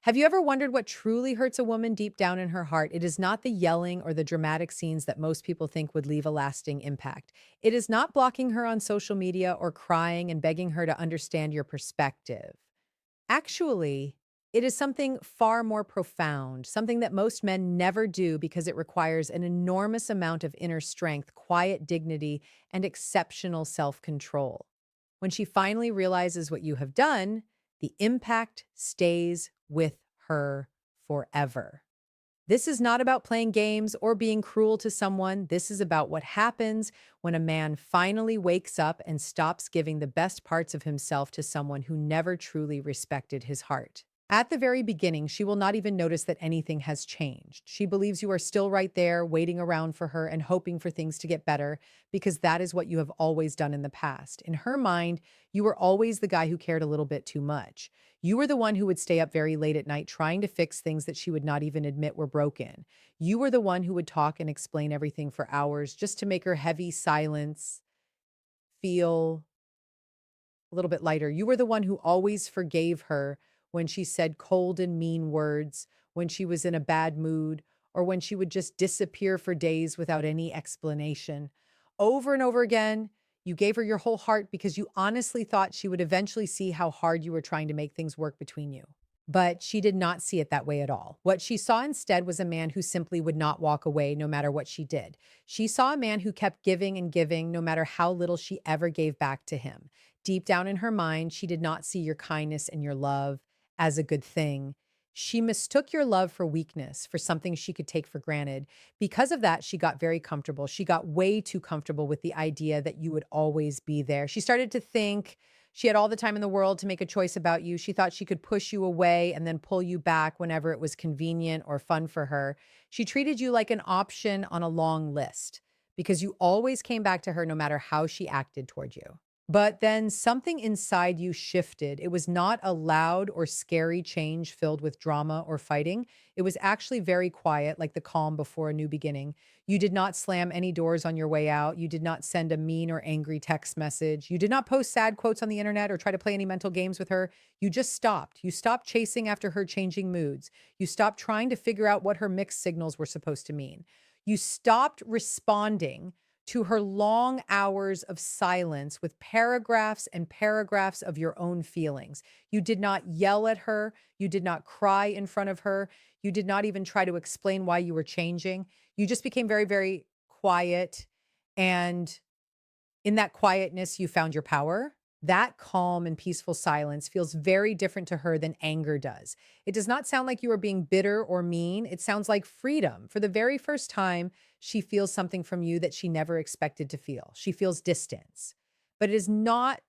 Have you ever wondered what truly hurts a woman deep down in her heart? It is not the yelling or the dramatic scenes that most people think would leave a lasting impact. It is not blocking her on social media or crying and begging her to understand your perspective. Actually, it is something far more profound, something that most men never do because it requires an enormous amount of inner strength, quiet dignity, and exceptional self control. When she finally realizes what you have done, the impact stays with her forever. This is not about playing games or being cruel to someone. This is about what happens when a man finally wakes up and stops giving the best parts of himself to someone who never truly respected his heart. At the very beginning, she will not even notice that anything has changed. She believes you are still right there, waiting around for her and hoping for things to get better because that is what you have always done in the past. In her mind, you were always the guy who cared a little bit too much. You were the one who would stay up very late at night trying to fix things that she would not even admit were broken. You were the one who would talk and explain everything for hours just to make her heavy silence feel a little bit lighter. You were the one who always forgave her when she said cold and mean words, when she was in a bad mood, or when she would just disappear for days without any explanation. Over and over again, you gave her your whole heart because you honestly thought she would eventually see how hard you were trying to make things work between you. But she did not see it that way at all. What she saw instead was a man who simply would not walk away no matter what she did. She saw a man who kept giving and giving no matter how little she ever gave back to him. Deep down in her mind, she did not see your kindness and your love as a good thing. She mistook your love for weakness, for something she could take for granted. Because of that, she got very comfortable. She got way too comfortable with the idea that you would always be there. She started to think she had all the time in the world to make a choice about you. She thought she could push you away and then pull you back whenever it was convenient or fun for her. She treated you like an option on a long list because you always came back to her no matter how she acted toward you. But then something inside you shifted. It was not a loud or scary change filled with drama or fighting. It was actually very quiet, like the calm before a new beginning. You did not slam any doors on your way out. You did not send a mean or angry text message. You did not post sad quotes on the internet or try to play any mental games with her. You just stopped. You stopped chasing after her changing moods. You stopped trying to figure out what her mixed signals were supposed to mean. You stopped responding to her long hours of silence with paragraphs and paragraphs of your own feelings. You did not yell at her. You did not cry in front of her. You did not even try to explain why you were changing. You just became very, very quiet. And in that quietness, you found your power. That calm and peaceful silence feels very different to her than anger does. It does not sound like you are being bitter or mean. It sounds like freedom. For the very first time, she feels something from you that she never expected to feel. She feels distance, but it is not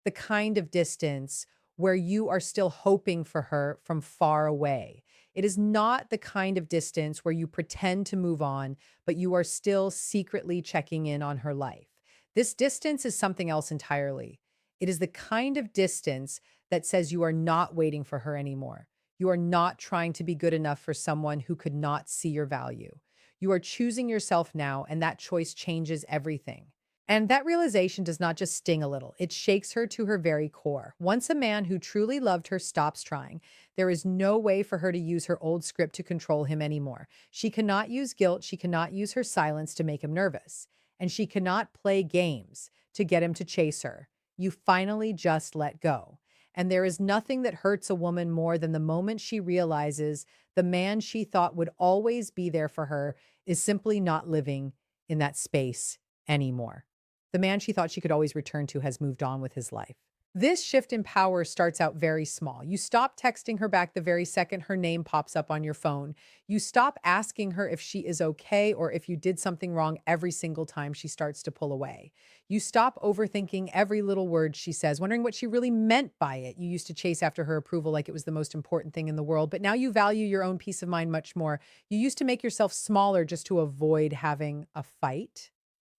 the kind of distance where you are still hoping for her from far away. It is not the kind of distance where you pretend to move on, but you are still secretly checking in on her life. This distance is something else entirely. It is the kind of distance that says you are not waiting for her anymore. You are not trying to be good enough for someone who could not see your value. You are choosing yourself now, and that choice changes everything. And that realization does not just sting a little, it shakes her to her very core. Once a man who truly loved her stops trying, there is no way for her to use her old script to control him anymore. She cannot use guilt, she cannot use her silence to make him nervous, and she cannot play games to get him to chase her. You finally just let go. And there is nothing that hurts a woman more than the moment she realizes the man she thought would always be there for her is simply not living in that space anymore. The man she thought she could always return to has moved on with his life. This shift in power starts out very small. You stop texting her back the very second her name pops up on your phone. You stop asking her if she is okay or if you did something wrong every single time she starts to pull away. You stop overthinking every little word she says, wondering what she really meant by it. You used to chase after her approval like it was the most important thing in the world, but now you value your own peace of mind much more. You used to make yourself smaller just to avoid having a fight.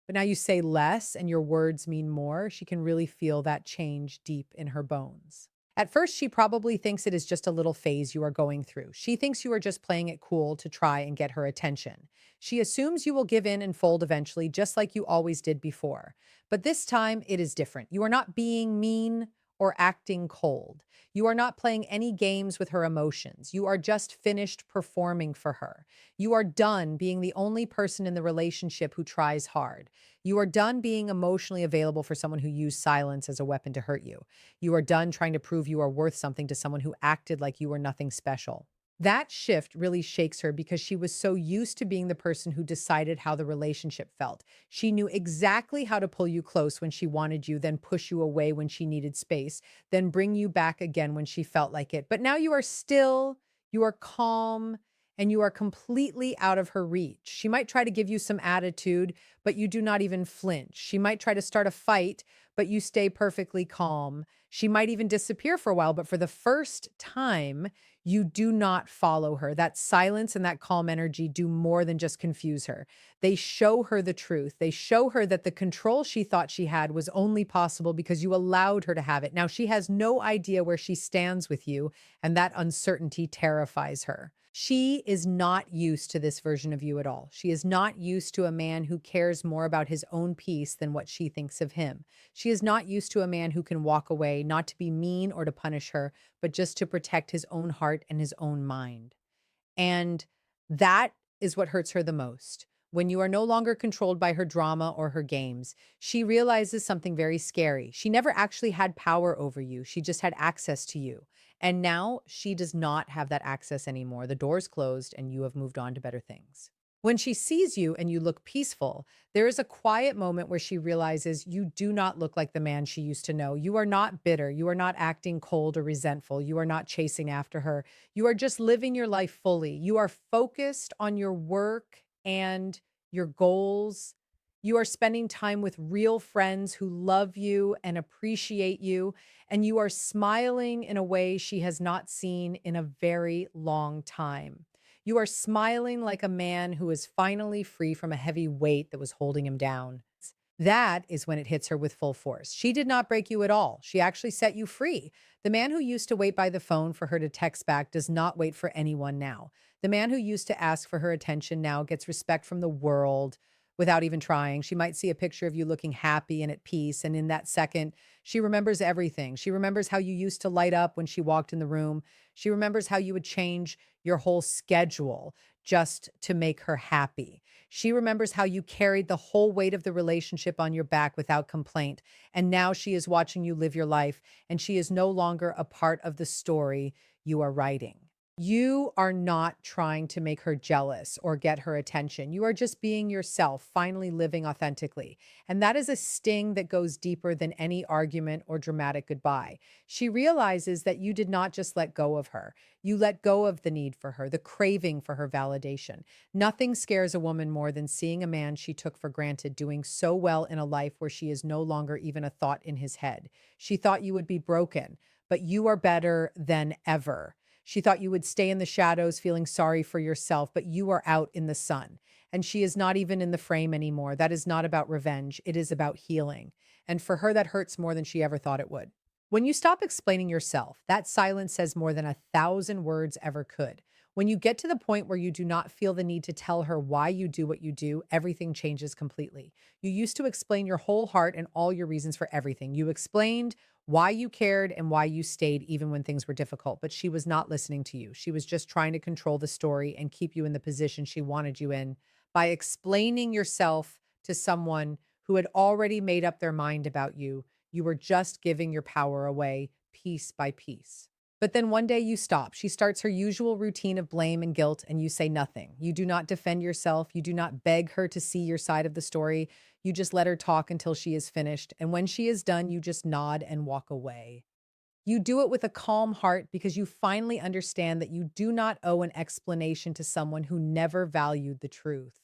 But now you say less and your words mean more. She can really feel that change deep in her bones. At first, she probably thinks it is just a little phase you are going through. She thinks you are just playing it cool to try and get her attention. She assumes you will give in and fold eventually, just like you always did before. But this time, it is different. You are not being mean or acting cold. You are not playing any games with her emotions. You are just finished performing for her. You are done being the only person in the relationship who tries hard. You are done being emotionally available for someone who used silence as a weapon to hurt you. You are done trying to prove you are worth something to someone who acted like you were nothing special. That shift really shakes her because she was so used to being the person who decided how the relationship felt. She knew exactly how to pull you close when she wanted you, then push you away when she needed space, then bring you back again when she felt like it. But now you are still, you are calm, and you are completely out of her reach. She might try to give you some attitude, but you do not even flinch. She might try to start a fight, but you stay perfectly calm. She might even disappear for a while, but for the first time, you do not follow her. That silence and that calm energy do more than just confuse her. They show her the truth. They show her that the control she thought she had was only possible because you allowed her to have it. Now she has no idea where she stands with you, and that uncertainty terrifies her. She is not used to this version of you at all. She is not used to a man who cares more about his own peace than what she thinks of him. She is not used to a man who can walk away, not to be mean or to punish her, but just to protect his own heart and his own mind. And that is what hurts her the most. When you are no longer controlled by her drama or her games, she realizes something very scary. She never actually had power over you, she just had access to you. And now she does not have that access anymore. The door's closed and you have moved on to better things. When she sees you and you look peaceful, there is a quiet moment where she realizes you do not look like the man she used to know. You are not bitter. You are not acting cold or resentful. You are not chasing after her. You are just living your life fully. You are focused on your work and your goals. You are spending time with real friends who love you and appreciate you. And you are smiling in a way she has not seen in a very long time. You are smiling like a man who is finally free from a heavy weight that was holding him down. That is when it hits her with full force. She did not break you at all. She actually set you free. The man who used to wait by the phone for her to text back does not wait for anyone now. The man who used to ask for her attention now gets respect from the world without even trying. She might see a picture of you looking happy and at peace. And in that second, she remembers everything. She remembers how you used to light up when she walked in the room. She remembers how you would change your whole schedule just to make her happy. She remembers how you carried the whole weight of the relationship on your back without complaint. And now she is watching you live your life, and she is no longer a part of the story you are writing. You are not trying to make her jealous or get her attention. You are just being yourself, finally living authentically. And that is a sting that goes deeper than any argument or dramatic goodbye. She realizes that you did not just let go of her. You let go of the need for her, the craving for her validation. Nothing scares a woman more than seeing a man she took for granted doing so well in a life where she is no longer even a thought in his head. She thought you would be broken, but you are better than ever. She thought you would stay in the shadows feeling sorry for yourself, but you are out in the sun. And she is not even in the frame anymore. That is not about revenge. It is about healing. And for her, that hurts more than she ever thought it would. When you stop explaining yourself, that silence says more than 1,000 words ever could. When you get to the point where you do not feel the need to tell her why you do what you do, everything changes completely. You used to explain your whole heart and all your reasons for everything. You explained why you cared and why you stayed even when things were difficult, but she was not listening to you. She was just trying to control the story and keep you in the position she wanted you in by explaining yourself to someone who had already made up their mind about you. You were just giving your power away piece by piece. But then one day you stop. She starts her usual routine of blame and guilt, and you say nothing. You do not defend yourself. You do not beg her to see your side of the story. You just let her talk until she is finished. And when she is done, you just nod and walk away. You do it with a calm heart because you finally understand that you do not owe an explanation to someone who never valued the truth.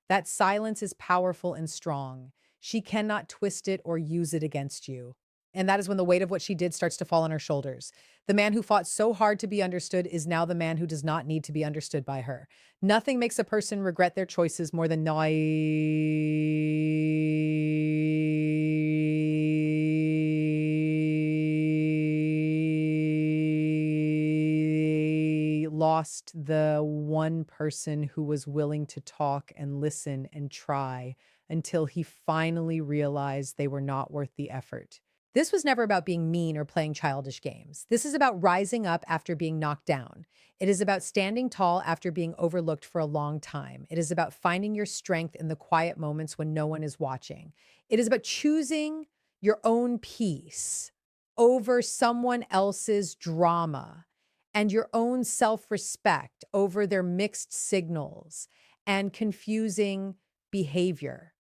That silence is powerful and strong. She cannot twist it or use it against you. And that is when the weight of what she did starts to fall on her shoulders. The man who fought so hard to be understood is now the man who does not need to be understood by her. Nothing makes a person regret their choices more than lost the one person who was willing to talk and listen and try until he finally realized they were not worth the effort. This was never about being mean or playing childish games. This is about rising up after being knocked down. It is about standing tall after being overlooked for a long time. It is about finding your strength in the quiet moments when no one is watching. It is about choosing your own peace over someone else's drama and your own self respect over their mixed signals and confusing behavior.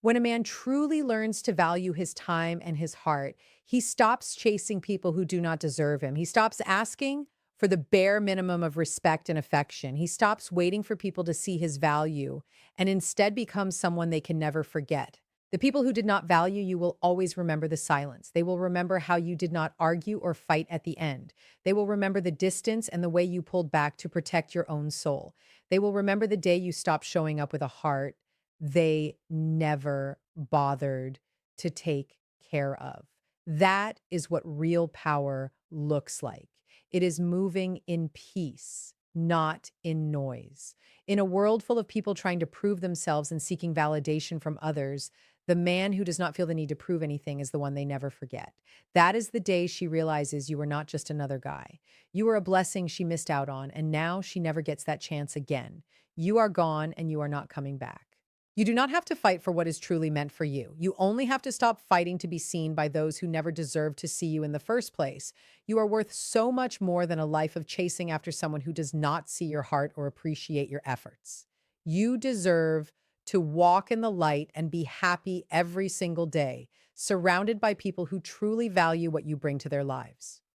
When a man truly learns to value his time and his heart, he stops chasing people who do not deserve him. He stops asking for the bare minimum of respect and affection. He stops waiting for people to see his value and instead becomes someone they can never forget. The people who did not value you will always remember the silence. They will remember how you did not argue or fight at the end. They will remember the distance and the way you pulled back to protect your own soul. They will remember the day you stopped showing up with a heart they never bothered to take care of. That is what real power looks like. It is moving in peace, not in noise. In a world full of people trying to prove themselves and seeking validation from others, the man who does not feel the need to prove anything is the one they never forget. That is the day she realizes you are not just another guy. You are a blessing she missed out on, and now she never gets that chance again. You are gone and you are not coming back. You do not have to fight for what is truly meant for you. You only have to stop fighting to be seen by those who never deserved to see you in the first place. You are worth so much more than a life of chasing after someone who does not see your heart or appreciate your efforts. You deserve to walk in the light and be happy every single day, surrounded by people who truly value what you bring to their lives.